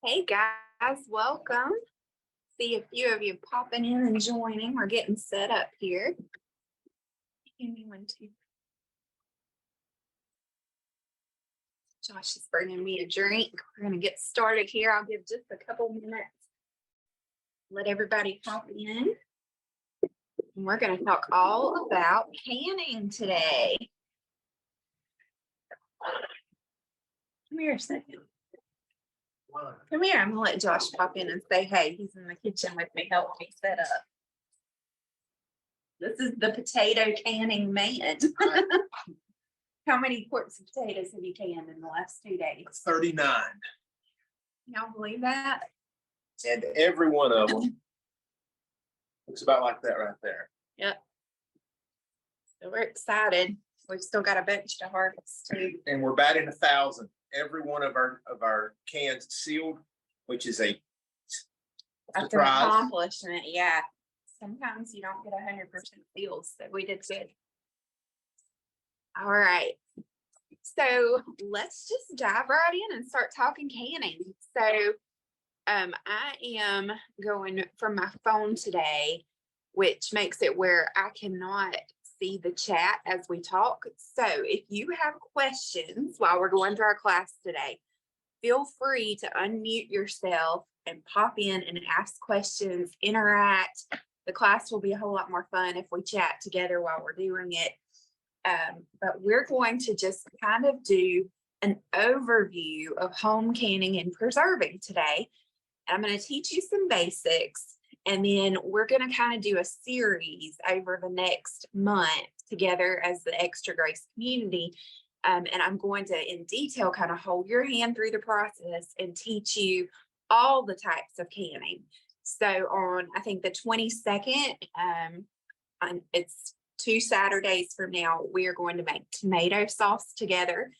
Hey guys, welcome. See a few of you popping in and joining. We're getting set up here. Give me one, two. Josh is bringing me a drink. We're going to get started here. I'll give just a couple minutes. Let everybody pop in. And we're going to talk all about canning today. Come here a second. Come here. I'm going to let Josh pop in and say, hey, he's in the kitchen with me, helping me set up. This is the potato canning man. How many quarts of potatoes have you canned in the last 2 days? 39. Y'all believe that? And every one of them looks about like that right there. Yep. So we're excited. We've still got a bunch to harvest too. And we're batting 1,000. Every one of our cans sealed, which is a After surprise. accomplishment, yeah. Sometimes you don't get 100% seals, so we did good. All right. So let's just dive right in and start talking canning. So I am going from my phone today, which makes it where I cannot see the chat as we talk. So if you have questions while we're going through our class today, feel free to unmute yourself and pop in and ask questions, interact. The class will be a whole lot more fun if we chat together while we're doing it. But we're going to just kind of do an overview of home canning and preserving today. I'm going to teach you some basics, and then we're going to kind of do a series over the next month together as the Extra Grace community. And I'm going to, in detail, kind of hold your hand through the process and teach you all the types of canning. So on, I think the 22nd, it's 2 Saturdays from now, we are going to make tomato sauce together.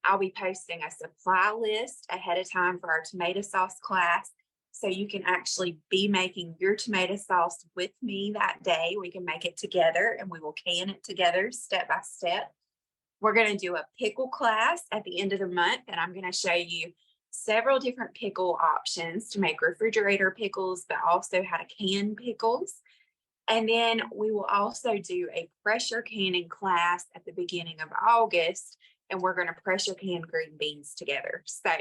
I'll be posting a supply list ahead of time for our tomato sauce class, so you can actually be making your tomato sauce with me that day. We can make it together and we will can it together step by step. We're going to do a pickle class at the end of the month, and I'm going to show you several different pickle options to make refrigerator pickles, but also how to can pickles. And then we will also do a pressure canning class at the beginning of August, and we're going to pressure can green beans together. So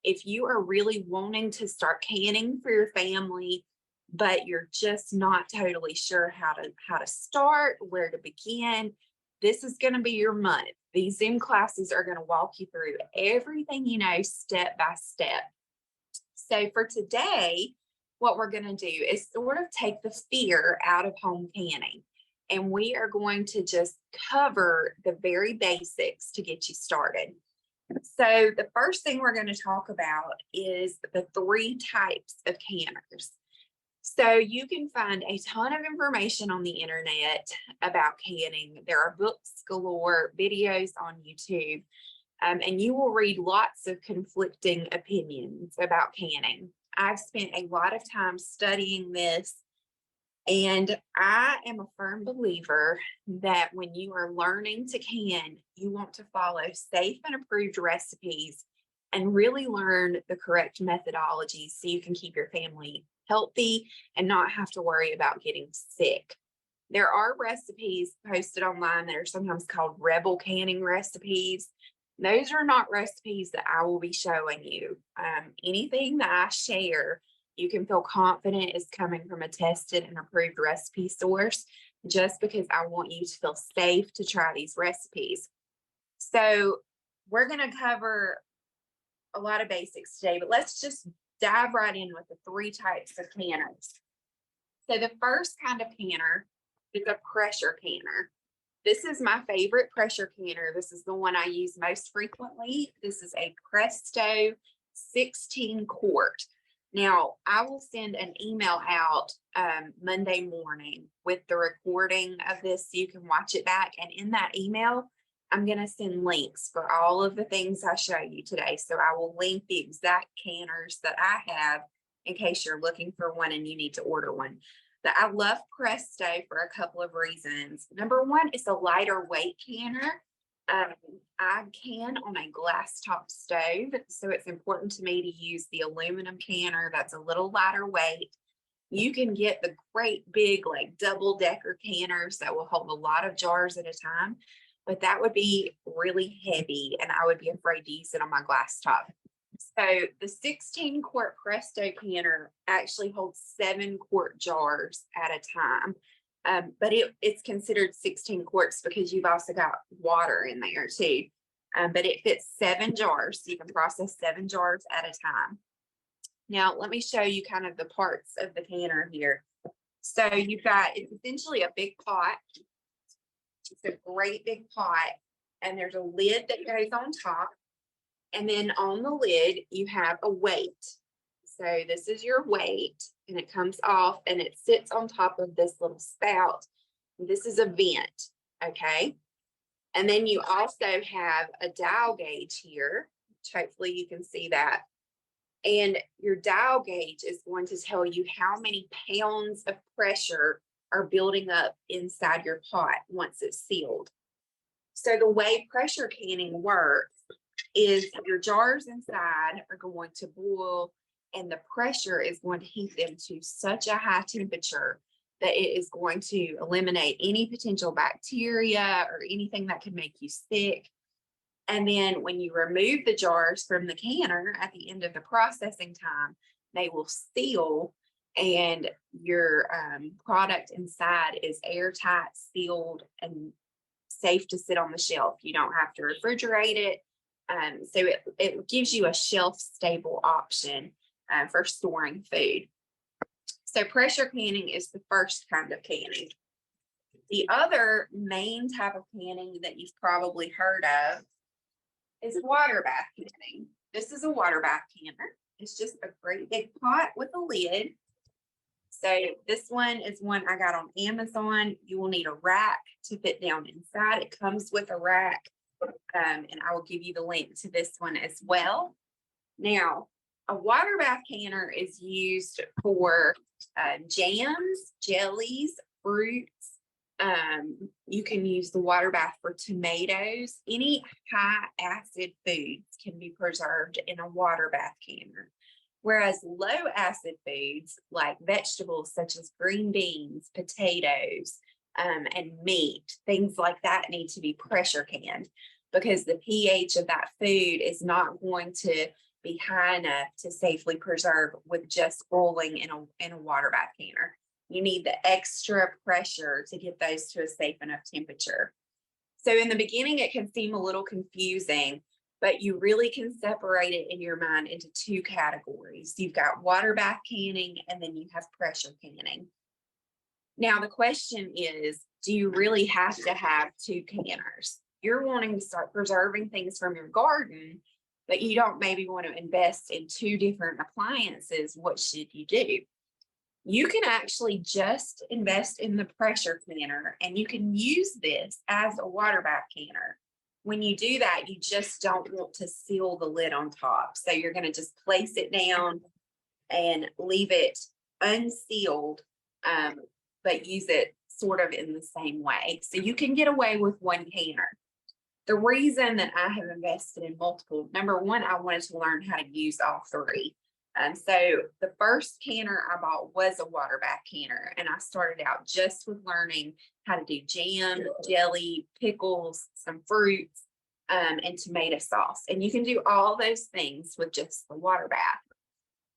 if you are really wanting to start canning for your family, but you're just not totally sure how to start, where to begin, this is going to be your month. These Zoom classes are going to walk you through everything you know step by step. So for today, what we're going to do is sort of take the fear out of home canning. And we are going to just cover the very basics to get you started. So the first thing we're going to talk about is the 3 types of canners. So you can find a ton of information on the internet about canning. There are books galore, videos on YouTube, and you will read lots of conflicting opinions about canning. I've spent a lot of time studying this, and I am a firm believer that when you are learning to can, you want to follow safe and approved recipes and really learn the correct methodology so you can keep your family healthy and not have to worry about getting sick. There are recipes posted online that are sometimes called rebel canning recipes. Those are not recipes that I will be showing you. Anything that I share, you can feel confident is coming from a tested and approved recipe source, just because I want you to feel safe to try these recipes. So we're going to cover a lot of basics today, but let's just dive right in with the 3 types of canners. So the first kind of canner is a pressure canner. This is my favorite pressure canner. This is the one I use most frequently. This is a Presto 16 quart. Now, I will send an email out Monday morning with the recording of this so you can watch it back. And in that email, I'm going to send links for all of the things I show you today. So I will link the exact canners that I have in case you're looking for one and you need to order one. But I love Presto for a couple of reasons. Number one, it's a lighter weight canner. I can on a glass top stove, so it's important to me to use the aluminum canner that's a little lighter weight. You can get the great big like double decker canners that will hold a lot of jars at a time, but that would be really heavy and I would be afraid to use it on my glass top. So the 16-quart Presto canner actually holds 7-quart jars at a time. But it's considered 16 quarts because you've also got water in there too. But it fits 7 jars, so you can process 7 jars at a time. Now, let me show you kind of the parts of the canner here. So it's essentially a big pot. It's a great big pot, and there's a lid that goes on top. And then on the lid, you have a weight. So this is your weight, and it comes off and it sits on top of this little spout. This is a vent, okay? And then you also have a dial gauge here, which hopefully you can see that. And your dial gauge is going to tell you how many pounds of pressure are building up inside your pot once it's sealed. So the way pressure canning works is your jars inside are going to boil, and the pressure is going to heat them to such a high temperature that it is going to eliminate any potential bacteria or anything that could make you sick. And then when you remove the jars from the canner at the end of the processing time, they will seal, and your product inside is airtight, sealed, and safe to sit on the shelf. You don't have to refrigerate it. So it gives you a shelf stable option for storing food. So pressure canning is the first kind of canning. The other main type of canning that you've probably heard of is water bath canning. This is a water bath canner. It's just a great big pot with a lid. So this one is one I got on Amazon. You will need a rack to fit down inside. It comes with a rack. And I will give you the link to this one as well. Now, a water bath canner is used for jams, jellies, fruits. You can use the water bath for tomatoes. Any high acid foods can be preserved in a water bath canner. Whereas low acid foods like vegetables such as green beans, potatoes, and meat, things like that need to be pressure canned because the pH of that food is not going to be high enough to safely preserve with just boiling in a water bath canner. You need the extra pressure to get those to a safe enough temperature. So in the beginning, it can seem a little confusing, but you really can separate it in your mind into 2 categories. You've got water bath canning, and then you have pressure canning. Now, the question is, do you really have to have 2 canners? You're wanting to start preserving things from your garden, but you don't maybe want to invest in 2 different appliances. What should you do? You can actually just invest in the pressure canner, and you can use this as a water bath canner. When you do that, you just don't want to seal the lid on top. So you're going to just place it down and leave it unsealed, but use it sort of in the same way. So you can get away with 1 canner. The reason that I have invested in multiple, number one, I wanted to learn how to use all 3. So the first canner I bought was a water bath canner, and I started out just with learning how to do jam, jelly, pickles, some fruits, and tomato sauce. And you can do all those things with just the water bath.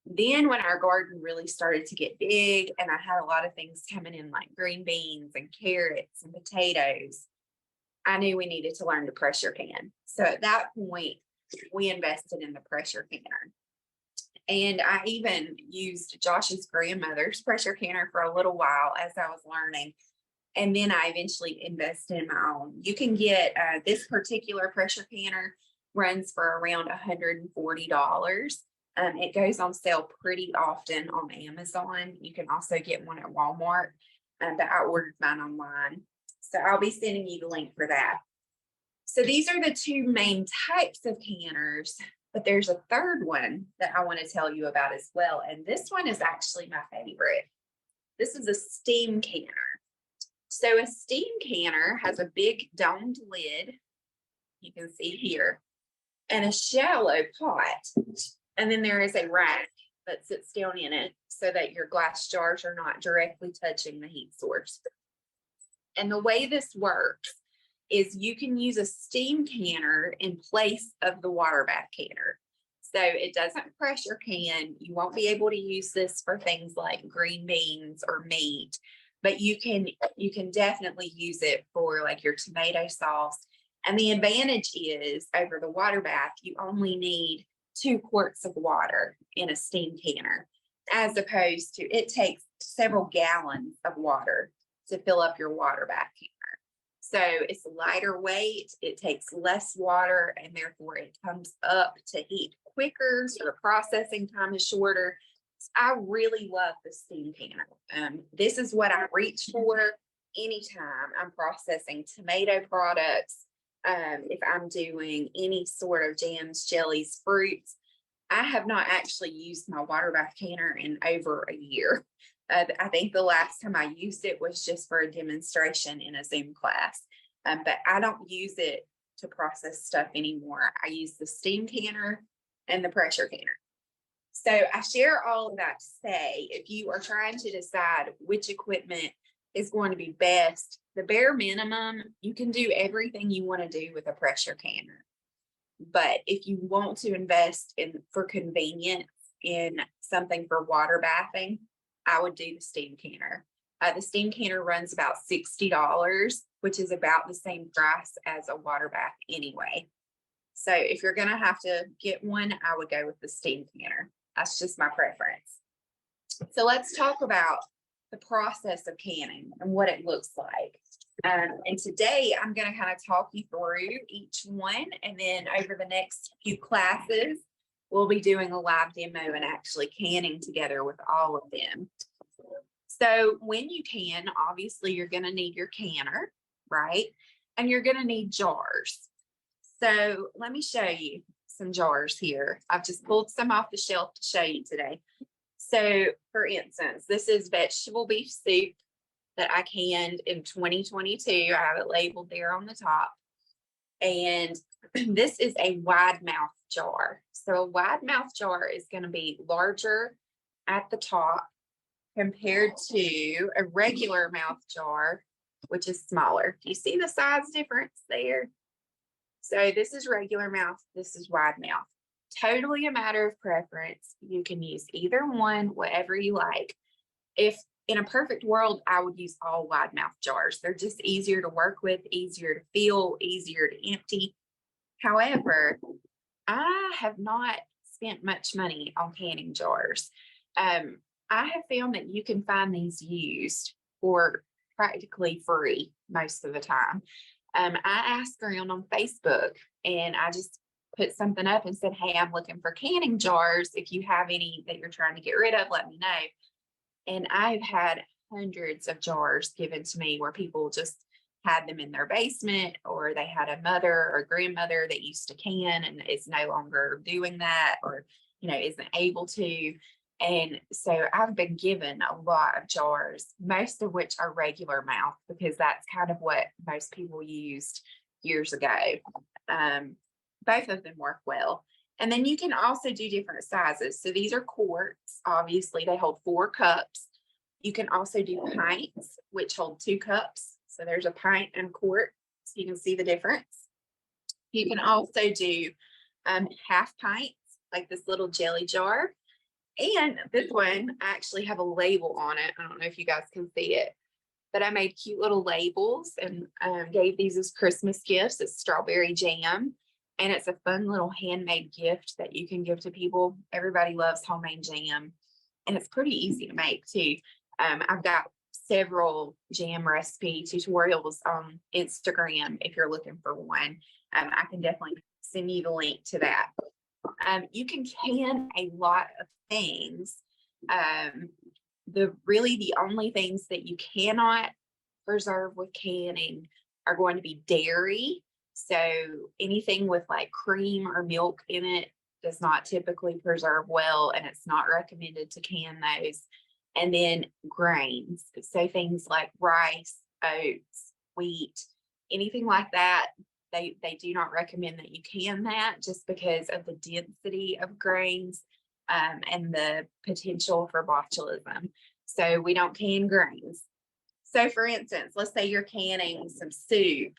Then when our garden really started to get big and I had a lot of things coming in like green beans and carrots and potatoes, I knew we needed to learn to pressure can. So at that point, we invested in the pressure canner. And I even used Josh's grandmother's pressure canner for a little while as I was learning. And then I eventually invested in my own. You can get this particular pressure canner runs for around $140. It goes on sale pretty often on Amazon. You can also get one at Walmart, but I ordered mine online. So I'll be sending you the link for that. So these are the 2 main types of canners, but there's a third one that I want to tell you about as well. And this one is actually my favorite. This is a steam canner. So a steam canner has a big domed lid, you can see here, and a shallow pot. And then there is a rack that sits down in it so that your glass jars are not directly touching the heat source. And the way this works is you can use a steam canner in place of the water bath canner. So it doesn't pressure can. You won't be able to use this for things like green beans or meat, but you can definitely use it for like your tomato sauce. And the advantage is over the water bath, you only need 2 quarts of water in a steam canner, as opposed to it takes several gallons of water to fill up your water bath canner. So it's lighter weight, it takes less water, and therefore it comes up to heat quicker, so the processing time is shorter. I really love the steam canner. This is what I reach for anytime I'm processing tomato products. If I'm doing any sort of jams, jellies, fruits. I have not actually used my water bath canner in over a year. I think the last time I used it was just for a demonstration in a Zoom class, but I don't use it to process stuff anymore. I use the steam canner and the pressure canner. So I share all of that to say, if you are trying to decide which equipment is going to be best, the bare minimum, you can do everything you want to do with a pressure canner. But if you want to invest in for convenience in something for water bathing, I would do the steam canner. The steam canner runs about $60, which is about the same price as a water bath anyway. So if you're going to have to get one, I would go with the steam canner. That's just my preference. So let's talk about the process of canning and what it looks like. And today I'm going to kind of talk you through each one, and then over the next few classes, we'll be doing a live demo and actually canning together with all of them. So when you can, obviously you're going to need your canner, right? And you're going to need jars. So let me show you some jars here. I've just pulled some off the shelf to show you today. So for instance, this is vegetable beef soup that I canned in 2022. I have it labeled there on the top. And this is a wide mouth jar. So a wide mouth jar is going to be larger at the top compared to a regular mouth jar, which is smaller. Do you see the size difference there? So this is regular mouth, this is wide mouth. Totally a matter of preference. You can use either one, whatever you like. If in a perfect world, I would use all wide mouth jars. They're just easier to work with, easier to fill, easier to empty. However, I have not spent much money on canning jars. I have found that you can find these used for practically free most of the time. I asked around on Facebook, and I just put something up and said, hey, I'm looking for canning jars. If you have any that you're trying to get rid of, let me know. And I've had hundreds of jars given to me where people just had them in their basement, or they had a mother or grandmother that used to can and is no longer doing that, or, isn't able to. And so I've been given a lot of jars, most of which are regular mouth, because that's kind of what most people used years ago. Both of them work well. And then you can also do different sizes. So these are quarts. Obviously, they hold 4 cups. You can also do pints, which hold 2 cups. So there's a pint and a quart, so you can see the difference. You can also do half pints, like this little jelly jar. And this one, I actually have a label on it. I don't know if you guys can see it, but I made cute little labels and gave these as Christmas gifts. It's strawberry jam. And it's a fun little handmade gift that you can give to people. Everybody loves homemade jam. And it's pretty easy to make too. I've got several jam recipe tutorials on Instagram if you're looking for one. I can definitely send you the link to that. You can can a lot of things. The only things that you cannot preserve with canning are going to be dairy. So anything with like cream or milk in it does not typically preserve well, and it's not recommended to can those. And then grains, so things like rice, oats, wheat, anything like that They do not recommend that you can that just because of the density of grains and the potential for botulism. So we don't can grains. So for instance, let's say you're canning some soup,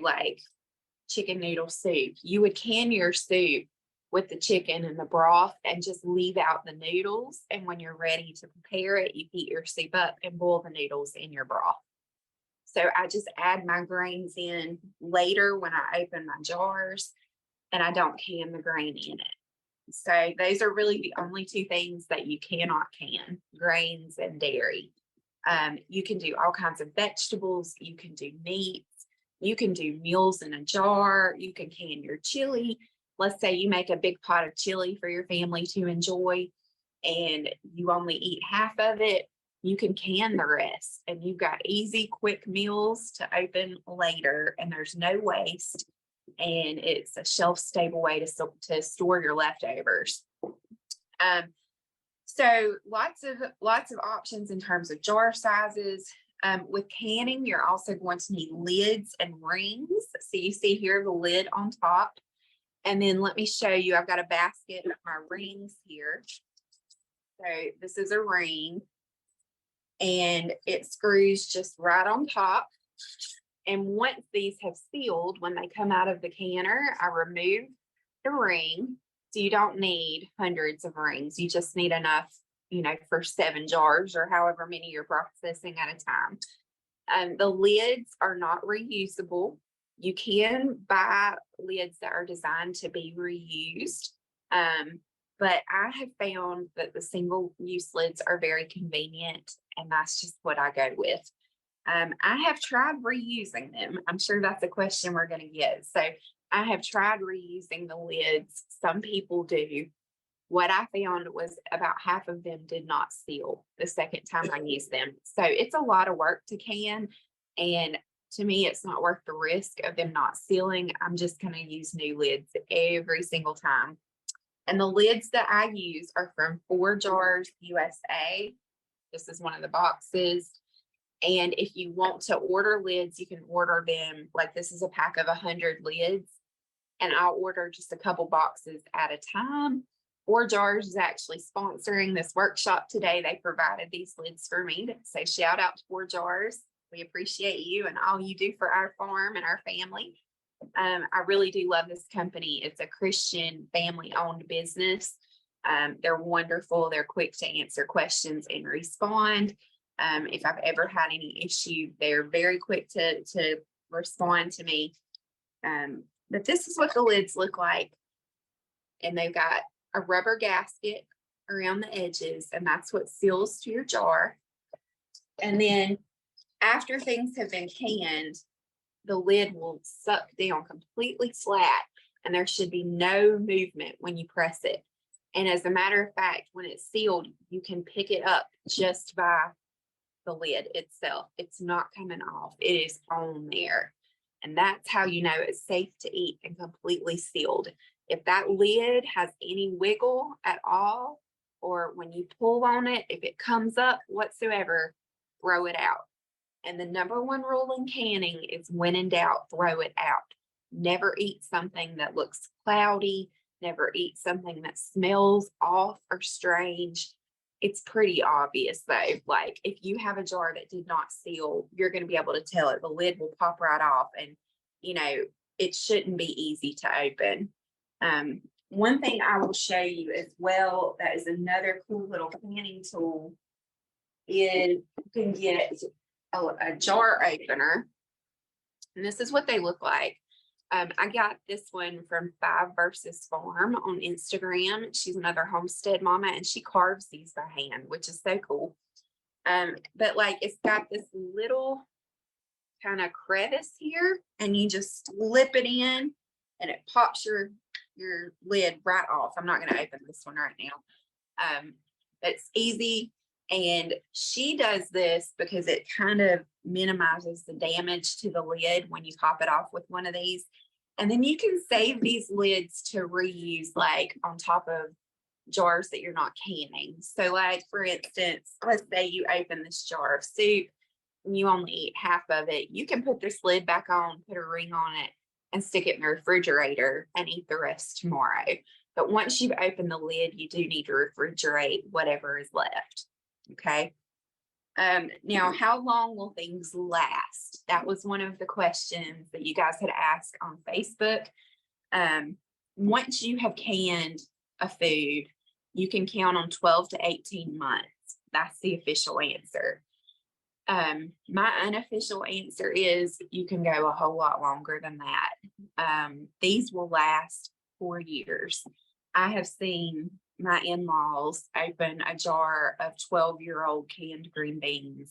like chicken noodle soup. You would can your soup with the chicken and the broth and just leave out the noodles. And when you're ready to prepare it, you heat your soup up and boil the noodles in your broth. So I just add my grains in later when I open my jars, and I don't can the grain in it. So those are really the only two things that you cannot can, grains and dairy. You can do all kinds of vegetables. You can do meats. You can do meals in a jar. You can can your chili. Let's say you make a big pot of chili for your family to enjoy, and you only eat half of it. You can the rest, and you've got easy, quick meals to open later, and there's no waste, and it's a shelf-stable way to store your leftovers. So lots of options in terms of jar sizes. With canning, you're also going to need lids and rings. So you see here the lid on top, and then let me show you. I've got a basket of my rings here. So this is a ring, and it screws just right on top. And once these have sealed, when they come out of the canner, I remove the ring. So you don't need hundreds of rings. You just need enough, for 7 jars or however many you're processing at a time. The lids are not reusable. You can buy lids that are designed to be reused. But I have found that the single-use lids are very convenient, and that's just what I go with. I have tried reusing them. I'm sure that's a question we're going to get. So I have tried reusing the lids. Some people do. What I found was about half of them did not seal the second time I used them. So it's a lot of work to can. And to me, it's not worth the risk of them not sealing. I'm just going to use new lids every single time. And the lids that I use are from 4 Jars USA. This is one of the boxes. And if you want to order lids, you can order them. Like this is a pack of 100 lids. And I'll order just a couple boxes at a time. 4 Jars is actually sponsoring this workshop today. They provided these lids for me. So shout out to 4 Jars. We appreciate you and all you do for our farm and our family. I really do love this company. It's a Christian family-owned business. They're wonderful. They're quick to answer questions and respond. If I've ever had any issue, they're very quick to respond to me. But this is what the lids look like. And they've got a rubber gasket around the edges, and that's what seals to your jar. And then after things have been canned, the lid will suck down completely flat, and there should be no movement when you press it. And as a matter of fact, when it's sealed, you can pick it up just by the lid itself. It's not coming off. It is on there. And that's how you know it's safe to eat and completely sealed. If that lid has any wiggle at all, or when you pull on it, if it comes up whatsoever, throw it out. And the number 1 rule in canning is when in doubt, throw it out. Never eat something that looks cloudy. Never eat something that smells off or strange. It's pretty obvious though. Like if you have a jar that did not seal, you're going to be able to tell it. The lid will pop right off, and it shouldn't be easy to open. One thing I will show you as well, that is another cool little canning tool, is you can get a jar opener. And this is what they look like. I got this one from 5 Versus Farm on Instagram. She's another homestead mama, and she carves these by hand, which is so cool. But like it's got this little kind of crevice here, and you just slip it in, and it pops your lid right off. I'm not going to open this one right now. It's easy. And she does this because it kind of minimizes the damage to the lid when you pop it off with one of these. And then you can save these lids to reuse, like on top of jars that you're not canning. So like, for instance, let's say you open this jar of soup and you only eat half of it. You can put this lid back on, put a ring on it, and stick it in the refrigerator and eat the rest tomorrow. But once you've opened the lid, you do need to refrigerate whatever is left. Okay. Now, how long will things last? That was one of the questions that you guys had asked on Facebook. Once you have canned a food, you can count on 12 to 18 months. That's the official answer. My unofficial answer is you can go a whole lot longer than that. These will last 4 years. I have seen my in-laws open a jar of 12-year-old canned green beans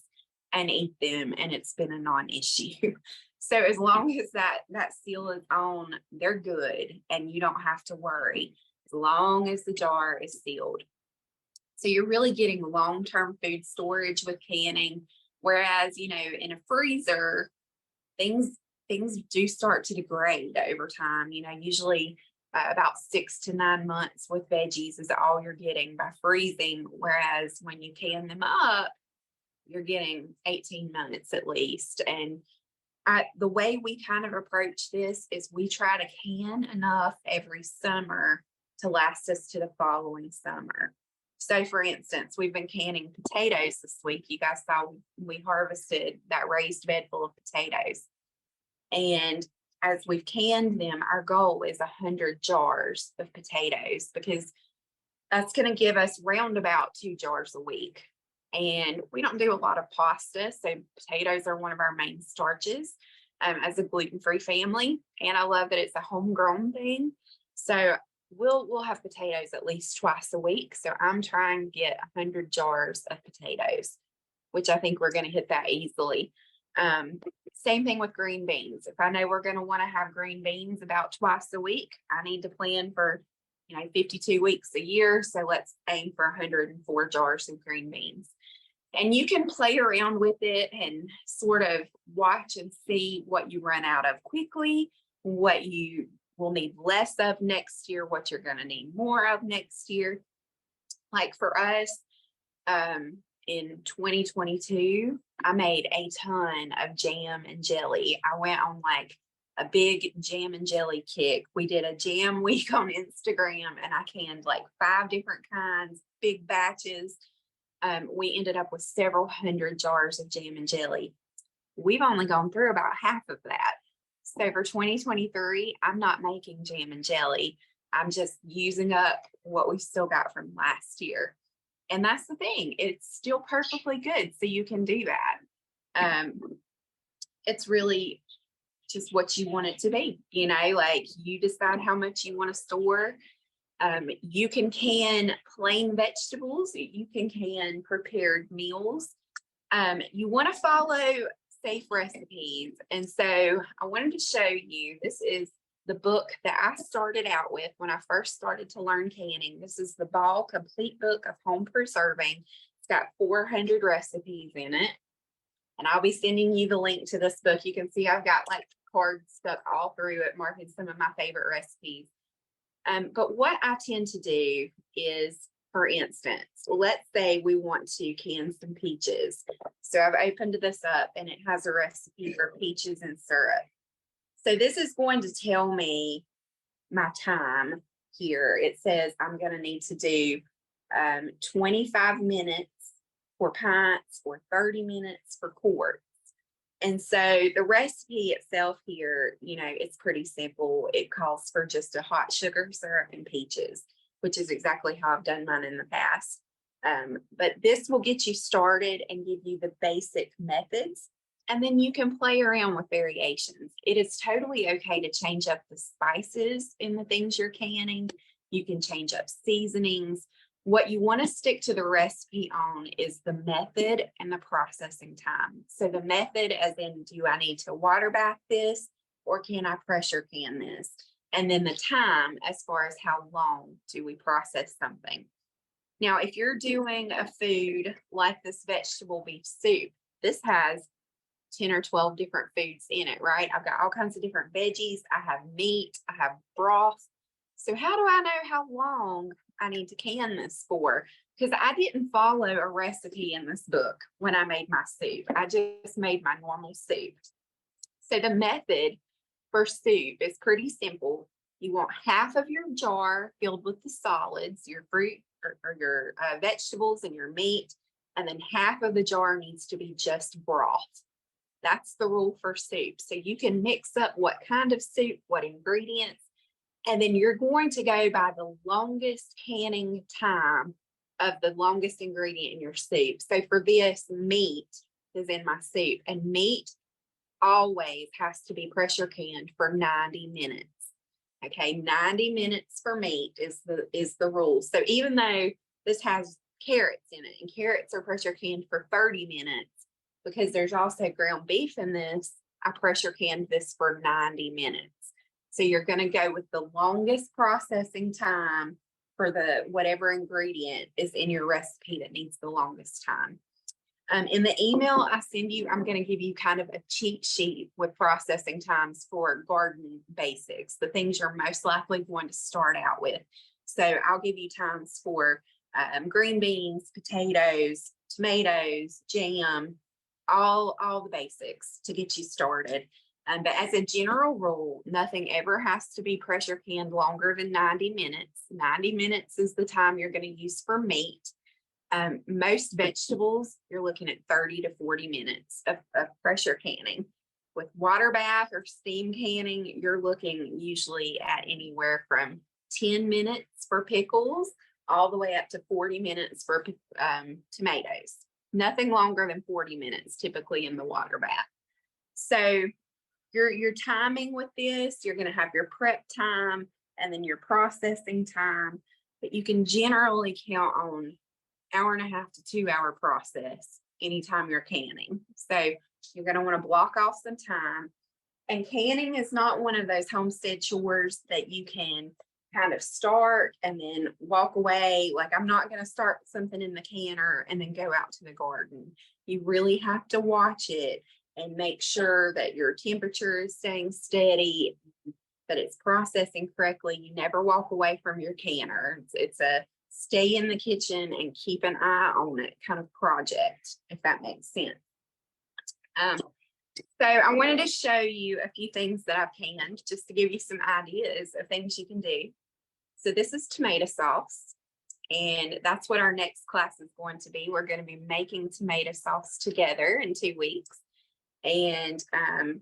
and eat them, and it's been a non-issue. So as long as that seal is on, they're good, and you don't have to worry as long as the jar is sealed. So you're really getting long-term food storage with canning, whereas, you know, in a freezer, things do start to degrade over time. You know, usually about 6 to 9 months with veggies is all you're getting by freezing, whereas when you can them up, you're getting 18 months at least. And the way we kind of approach this is we try to can enough every summer to last us to the following summer. So for instance, we've been canning potatoes this week. You guys saw we harvested that raised bed full of potatoes. And as we've canned them, our goal is 100 jars of potatoes, because that's going to give us round about 2 jars a week. And we don't do a lot of pasta, so potatoes are one of our main starches as a gluten-free family. And I love that it's a homegrown thing. So we'll have potatoes at least twice a week. So I'm trying to get 100 jars of potatoes, which I think we're going to hit that easily. Same thing with green beans. If I know we're going to want to have green beans about twice a week, I need to plan for, 52 weeks a year. So let's aim for 104 jars of green beans. And you can play around with it and sort of watch and see what you run out of quickly, what you will need less of next year, what you're going to need more of next year. Like for us, in 2022, I made a ton of jam and jelly. I went on like a big jam and jelly kick. We did a jam week on Instagram, and I canned like 5 different kinds, big batches. We ended up with several hundred jars of jam and jelly. We've only gone through about half of that. So for 2023, I'm not making jam and jelly. I'm just using up what we still got from last year. And that's the thing. It's still perfectly good. So you can do that. It's really just what you want it to be. Like you decide how much you want to store. You can can plain vegetables. You can can prepared meals. You want to follow safe recipes. And so I wanted to show you, this is the book that I started out with when I first started to learn canning. This is the Ball Complete Book of Home Preserving. It's got 400 recipes in it. And I'll be sending you the link to this book. You can see I've got like cards stuck all through it, marking some of my favorite recipes. But what I tend to do is, for instance, let's say we want to can some peaches. So I've opened this up and it has a recipe for peaches and syrup. So this is going to tell me my time here. It says I'm going to need to do 25 minutes for pints or 30 minutes for quarts. And so the recipe itself here, it's pretty simple. It calls for just a hot sugar syrup and peaches, which is exactly how I've done mine in the past. But this will get you started and give you the basic methods. And then you can play around with variations. It is totally okay to change up the spices in the things you're canning. You can change up seasonings. What you want to stick to the recipe on is the method and the processing time. So the method, as in, do I need to water bath this or can I pressure can this? And then the time, as far as how long do we process something. Now, if you're doing a food like this vegetable beef soup, this has 10 or 12 different foods in it, right? I've got all kinds of different veggies. I have meat, I have broth. So how do I know how long I need to can this for? Because I didn't follow a recipe in this book when I made my soup. I just made my normal soup. So the method for soup is pretty simple. You want half of your jar filled with the solids, your fruit or your vegetables and your meat, and then half of the jar needs to be just broth. That's the rule for soup. So you can mix up what kind of soup, what ingredients, and then you're going to go by the longest canning time of the longest ingredient in your soup. So for this, meat is in my soup, and meat always has to be pressure canned for 90 minutes. Okay, 90 minutes for meat is the rule. So even though this has carrots in it, and carrots are pressure canned for 30 minutes, because there's also ground beef in this, I pressure canned this for 90 minutes. So you're going to go with the longest processing time for the whatever ingredient is in your recipe that needs the longest time. In the email I send you, I'm going to give you kind of a cheat sheet with processing times for garden basics, the things you're most likely going to start out with. So I'll give you times for green beans, potatoes, tomatoes, jam, all the basics to get you started. But as a general rule, nothing ever has to be pressure canned longer than 90 minutes. 90 minutes is the time you're going to use for meat. Most vegetables, you're looking at 30 to 40 minutes of pressure canning. With water bath or steam canning, you're looking usually at anywhere from 10 minutes for pickles all the way up to 40 minutes for tomatoes. Nothing longer than 40 minutes typically in the water bath. So your timing with this, you're going to have your prep time and then your processing time, but you can generally count on 1.5 to 2 hour process anytime you're canning. So you're going to want to block off some time. And canning is not one of those homestead chores that you can kind of start and then walk away. Like, I'm not going to start something in the canner and then go out to the garden. You really have to watch it and make sure that your temperature is staying steady, that it's processing correctly. You never walk away from your canner. It's a stay in the kitchen and keep an eye on it kind of project, if that makes sense. So I wanted to show you a few things that I've canned just to give you some ideas of things you can do. So this is tomato sauce, and that's what our next class is going to be. We're going to be making tomato sauce together in 2 weeks. And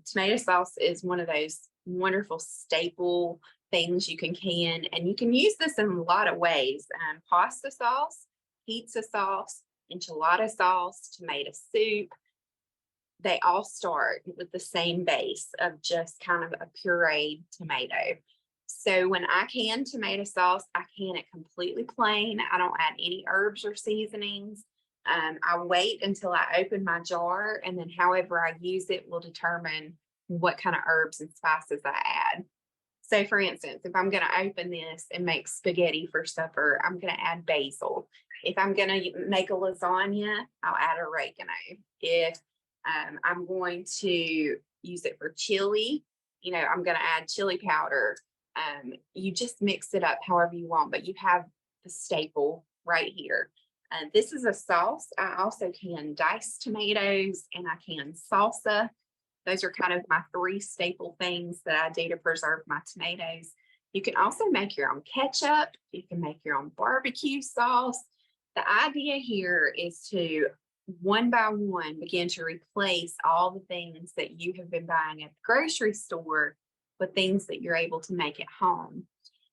tomato sauce is one of those wonderful staple things you can, and you can use this in a lot of ways. Pasta sauce, pizza sauce, enchilada sauce, tomato soup, they all start with the same base of just kind of a pureed tomato. So when I can tomato sauce, I can it completely plain. I don't add any herbs or seasonings. I wait until I open my jar, and then however I use it will determine what kind of herbs and spices I add. So for instance, if I'm going to open this and make spaghetti for supper, I'm going to add basil. If I'm going to make a lasagna, I'll add oregano. If I'm going to use it for chili, I'm going to add chili powder. You just mix it up however you want, but you have the staple right here. This is a sauce. I also can diced tomatoes, and I can salsa. Those are kind of my 3 staple things that I do to preserve my tomatoes. You can also make your own ketchup. You can make your own barbecue sauce. The idea here is to, one by one, begin to replace all the things that you have been buying at the grocery store with things that you're able to make at home.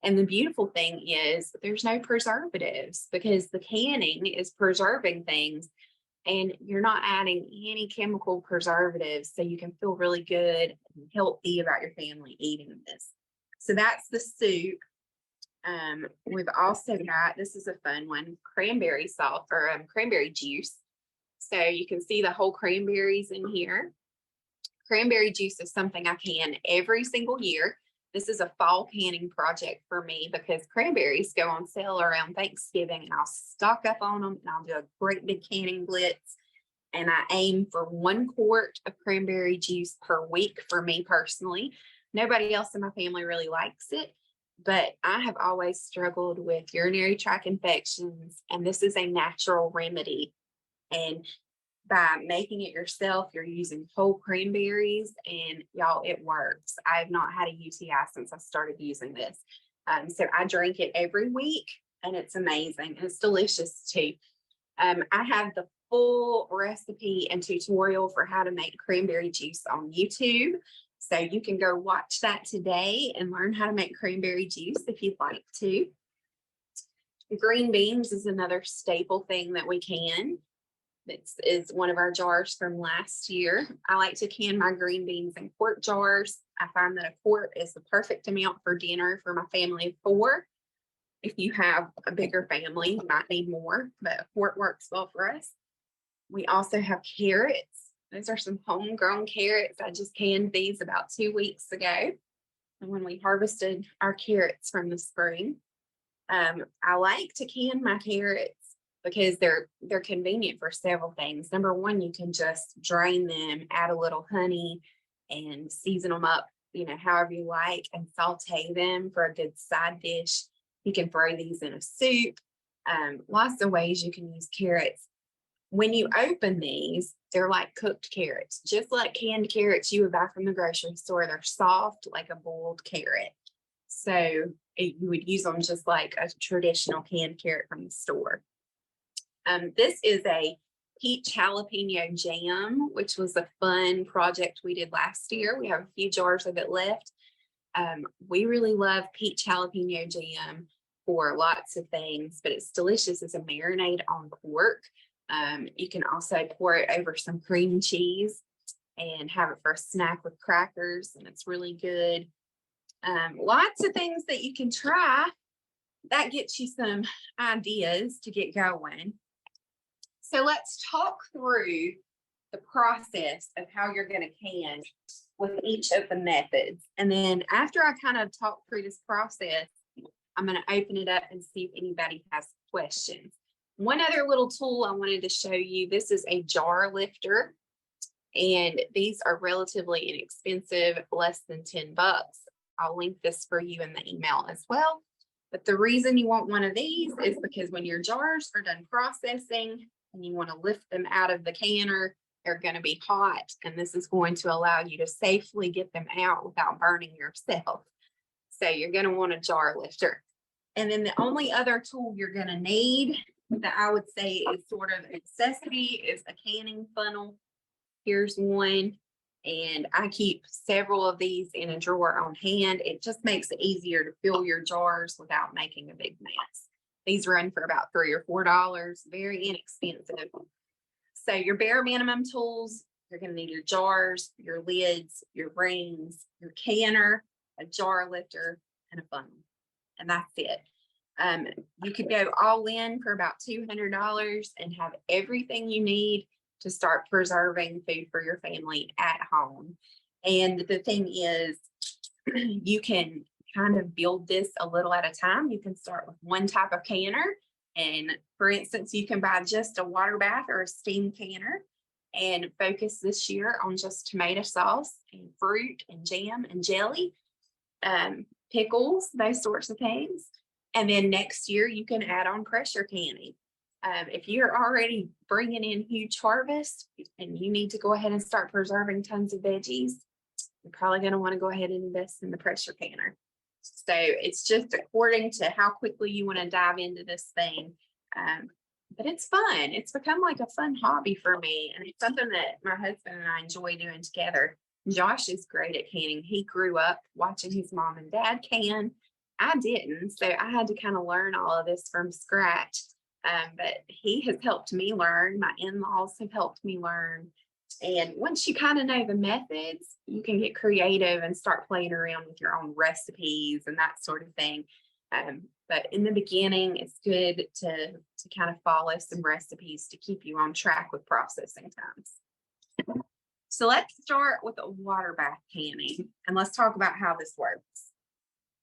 And the beautiful thing is there's no preservatives, because the canning is preserving things, and you're not adding any chemical preservatives, so you can feel really good and healthy about your family eating this. So that's the soup. We've also got, this is a fun one, cranberry sauce or cranberry juice. So you can see the whole cranberries in here. Cranberry juice is something I can every single year. This is a fall canning project for me because cranberries go on sale around Thanksgiving, and I'll stock up on them, and I'll do a great big canning blitz. And I aim for 1 quart of cranberry juice per week for me personally. Nobody else in my family really likes it, but I have always struggled with urinary tract infections, and this is a natural remedy. And by making it yourself, you're using whole cranberries, and y'all, it works. I've not had a UTI since I started using this. So I drink it every week, and it's amazing. It's delicious too. I have the full recipe and tutorial for how to make cranberry juice on YouTube. So you can go watch that today and learn how to make cranberry juice if you'd like to. Green beans is another staple thing that we can. This is one of our jars from last year. I like to can my green beans in quart jars. I find that a quart is the perfect amount for dinner for my family of 4. If you have a bigger family, you might need more, but a quart works well for us. We also have carrots. Those are some homegrown carrots. I just canned these about 2 weeks ago, and when we harvested our carrots from the spring. I like to can my carrots because they're convenient for several things. Number one, you can just drain them, add a little honey, and season them up, however you like, and saute them for a good side dish. You can throw these in a soup. Lots of ways you can use carrots. When you open these, they're like cooked carrots, just like canned carrots you would buy from the grocery store. They're soft like a boiled carrot. So you would use them just like a traditional canned carrot from the store. This is a peach jalapeno jam, which was a fun project we did last year. We have a few jars of it left. We really love peach jalapeno jam for lots of things, but it's delicious as a marinade on pork. You can also pour it over some cream cheese and have it for a snack with crackers, and it's really good. Lots of things that you can try. That gets you some ideas to get going. So let's talk through the process of how you're going to can with each of the methods. And then after I kind of talk through this process, I'm going to open it up and see if anybody has questions. One other little tool I wanted to show you, this is a jar lifter. And these are relatively inexpensive, less than $10. I'll link this for you in the email as well. But the reason you want one of these is because when your jars are done processing and you want to lift them out of the canner, they're going to be hot. And this is going to allow you to safely get them out without burning yourself. So you're going to want a jar lifter. And then the only other tool you're going to need that I would say is sort of a necessity is a canning funnel. Here's one. And I keep several of these in a drawer on hand. It just makes it easier to fill your jars without making a big mess. These run for about $3 or $4, very inexpensive. So your bare minimum tools, you're going to need your jars, your lids, your rings, your canner, a jar lifter, and a funnel. And that's it. You could go all in for about $200 and have everything you need to start preserving food for your family at home. And the thing is, you can kind of build this a little at a time. You can start with one type of canner. And for instance, you can buy just a water bath or a steam canner and focus this year on just tomato sauce and fruit and jam and jelly, pickles, those sorts of things. And then next year you can add on pressure canning. If you're already bringing in huge harvest and you need to go ahead and start preserving tons of veggies, you're probably going to want to go ahead and invest in the pressure canner. So it's just according to how quickly you want to dive into this thing. But it's fun. It's become like a fun hobby for me. And it's something that my husband and I enjoy doing together. Josh is great at canning. He grew up watching his mom and dad can. I didn't. So I had to kind of learn all of this from scratch. But he has helped me learn. My in-laws have helped me learn. And once you kind of know the methods, you can get creative and start playing around with your own recipes and that sort of thing. But in the beginning, it's good to kind of follow some recipes to keep you on track with processing times. So let's start with a water bath canning, and let's talk about how this works.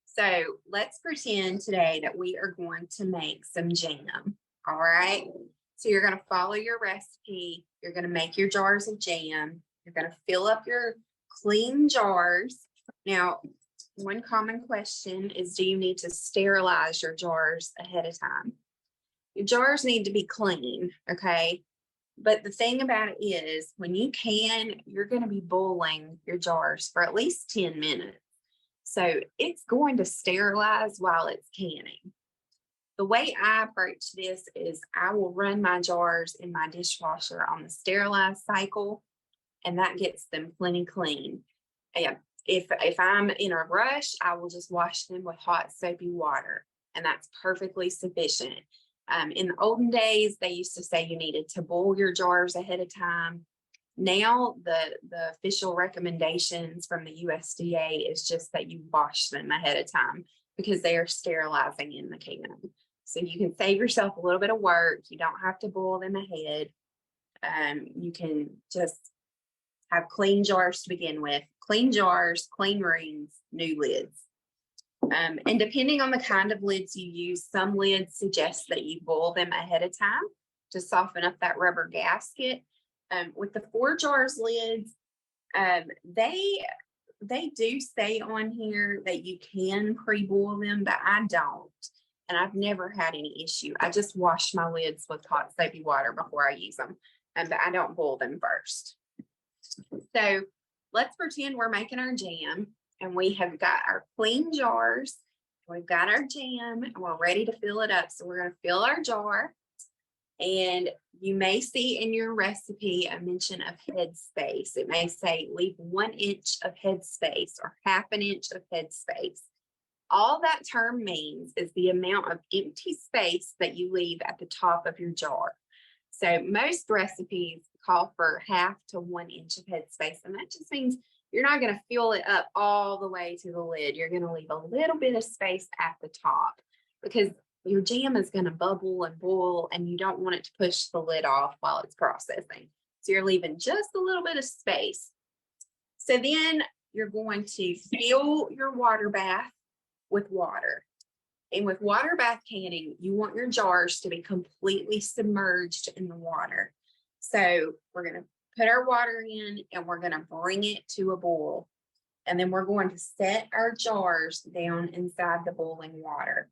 So let's pretend today that we are going to make some jam. All right. So you're going to follow your recipe. You're going to make your jars of jam. You're going to fill up your clean jars. Now, one common question is, do you need to sterilize your jars ahead of time? Your jars need to be clean. Okay. But the thing about it is when you can, you're going to be boiling your jars for at least 10 minutes. So it's going to sterilize while it's canning. The way I approach this is I will run my jars in my dishwasher on the sterilized cycle, and that gets them plenty clean. And if I'm in a rush, I will just wash them with hot soapy water, and that's perfectly sufficient. In the olden days, they used to say you needed to boil your jars ahead of time. Now, the official recommendations from the USDA is just that you wash them ahead of time because they are sterilizing in the can. So you can save yourself a little bit of work. You don't have to boil them ahead. You can just have clean jars to begin with. Clean jars, clean rings, new lids. And depending on the kind of lids you use, some lids suggest that you boil them ahead of time to soften up that rubber gasket. With the 4Jars lids, they do say on here that you can pre-boil them, but I don't. And I've never had any issue. I just wash my lids with hot soapy water before I use them, but I don't boil them first. So let's pretend we're making our jam, and we have got our clean jars. We've got our jam, and we're ready to fill it up. So we're going to fill our jar. And you may see in your recipe a mention of head space. It may say leave 1 inch of head space or ½ inch of head space. All that term means is the amount of empty space that you leave at the top of your jar. So most recipes call for ½ to 1 inch of head space, and that just means you're not going to fill it up all the way to the lid. You're going to leave a little bit of space at the top because your jam is going to bubble and boil, and you don't want it to push the lid off while it's processing. So you're leaving just a little bit of space. So then you're going to fill your water bath with water. And with water bath canning, you want your jars to be completely submerged in the water. So we're going to put our water in, and we're going to bring it to a boil. And then we're going to set our jars down inside the boiling water.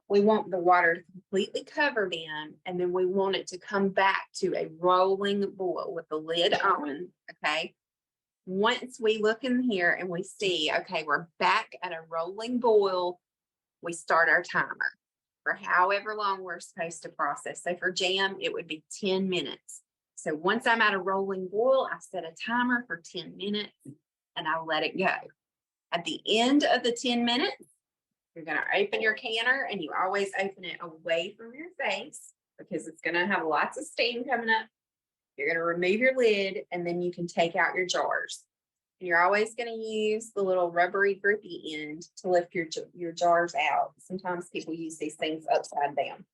We want the water to completely cover them, and then we want it to come back to a rolling boil with the lid on, okay? Once we look in here and we see, okay, we're back at a rolling boil, we start our timer for however long we're supposed to process. So for jam, it would be 10 minutes. So once I'm at a rolling boil, I set a timer for 10 minutes and I let it go. At the end of the 10 minutes, you're going to open your canner, and you always open it away from your face because it's going to have lots of steam coming up. You're going to remove your lid, and then you can take out your jars. And you're always going to use the little rubbery grippy end to lift your jars out. Sometimes people use these things upside down.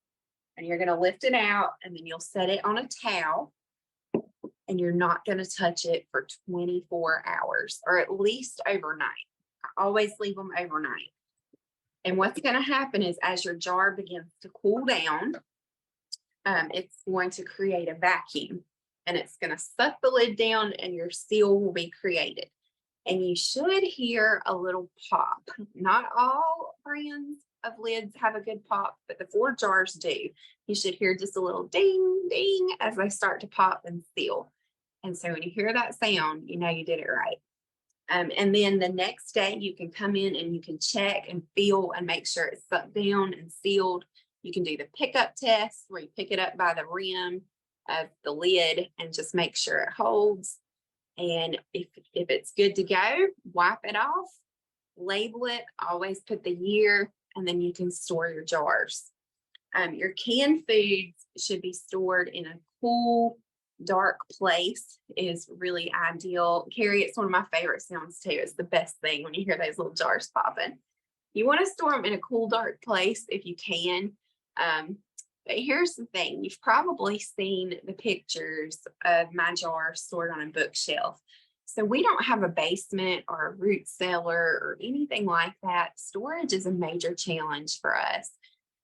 And you're going to lift it out, and then you'll set it on a towel, and you're not going to touch it for 24 hours, or at least overnight. I always leave them overnight. And what's going to happen is as your jar begins to cool down, it's going to create a vacuum, and it's going to suck the lid down, and your seal will be created. And you should hear a little pop. Not all brands of lids have a good pop, but the 4Jars do. You should hear just a little ding, ding as they start to pop and seal. And so when you hear that sound, you know you did it right. And then the next day you can come in and you can check and feel and make sure it's sucked down and sealed. You can do the pickup test where you pick it up by the rim of the lid and just make sure it holds. And if it's good to go, wipe it off, label it, always put the year, and then you can store your jars. Your canned foods should be stored in a cool, dark place is really ideal. Carrie, it's one of my favorite sounds too. It's the best thing when you hear those little jars popping. You want to store them in a cool, dark place if you can. But here's the thing. You've probably seen the pictures of my jars stored on a bookshelf. So we don't have a basement or a root cellar or anything like that. Storage is a major challenge for us.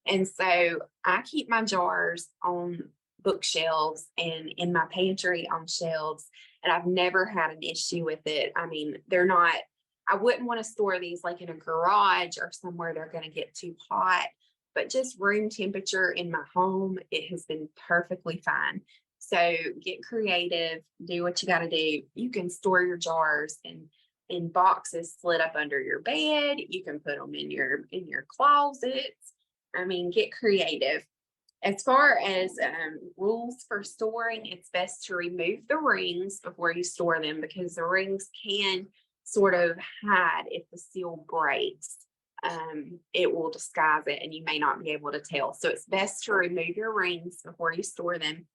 And so I keep my jars on bookshelves and in my pantry on shelves, and I've never had an issue with it. I mean, I wouldn't want to store these like in a garage or somewhere they're going to get too hot, but just room temperature in my home, it has been perfectly fine. So get creative, do what you got to do. You can store your jars in boxes slid up under your bed. You can put them in your closets. I mean, get creative. As far as rules for storing, it's best to remove the rings before you store them because the rings can sort of hide if the seal breaks. It will disguise it and you may not be able to tell. So it's best to remove your rings before you store them.